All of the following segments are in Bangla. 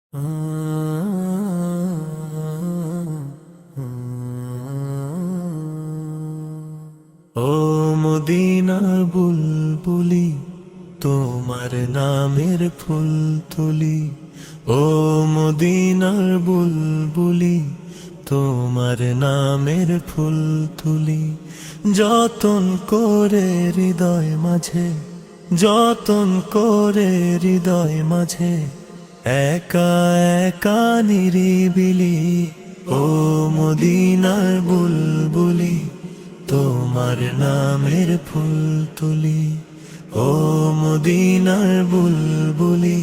ও মদিনার বুলবুলি, তোমার নামের ফুল তুলি। ও মদিনার বুলবুলি, তোমার নামের ফুল তুলি। যতন করে হৃদয় মাঝে, যতন করে হৃদয় মাঝে, একা একা নিরিবিলি। ও মদিনার বুলবুলি, তোমার নামের ফুল তুলি। ও মদিনার বুলবুলি,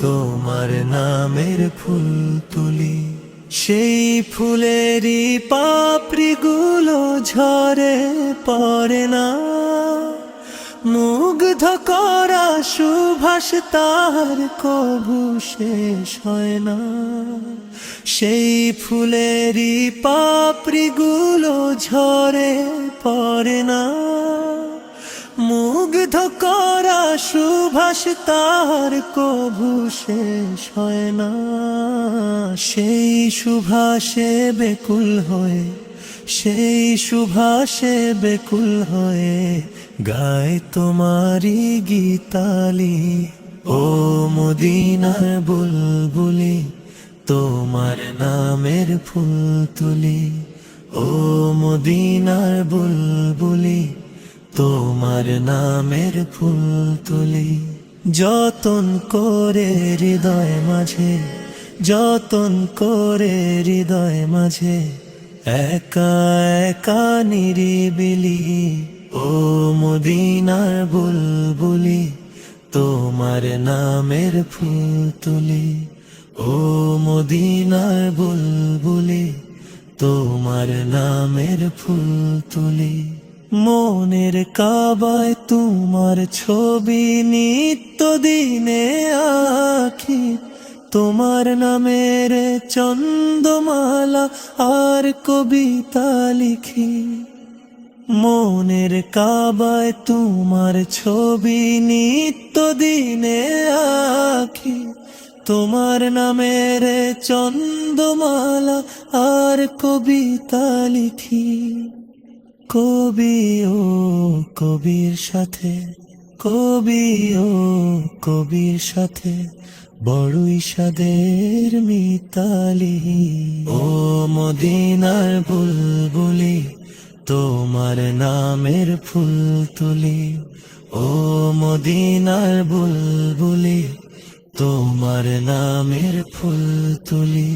তোমার নামের ফুল তুলি। সেই ফুলেরই পাপড়িগুলো ঝরে পড়ে না, মুগ্ধ করা সুভাষ তার কভু শেষ হয় না। সেই ফুলেরই পাপড়িগুলো ঝরে পড়ে না, মুগ্ধ করা সুভাষ তার কভু শেষ হয় না। সেই সুভাষে বেকুল হয়ে, সেই সুভাষে বেকুল হয়ে গায় তোমারি গীতালি। ও মদিনার বুলবুলি, তোমার নামের ফুল তুলি। ও মদিনার বুলবুলি, তোমার নামের ফুল তুলি। যতন করে হৃদয় মাঝে, যতন করে হৃদয় মাঝে, একা একা নিরিবিলি। ও মদিনার বুলবুলি, তোমার নামের ফুল তুলি। ও মদিনার বুলবুলি, তোমার নামের ফুল তুলি। মনের কাবায় তোমার ছবি নিত্য দিনে আঁকি, তোমার নামের চন্দমালা আর কবিতা লিখি। মনের কাবায় তোমার ছবি নিত্য দিনে আঁকি, তোমার নামের চন্দমালা আর কবিতা লিখি। কবি ও কবির সাথে, কবি ও কবির সাথে বড়ই সাদের মিতালি। ও মদিনার বুলবুলি, তোমার নামের ফুল তুলি। ও মদিনার বুলবুলি, তোমার নামের ফুল তুলি।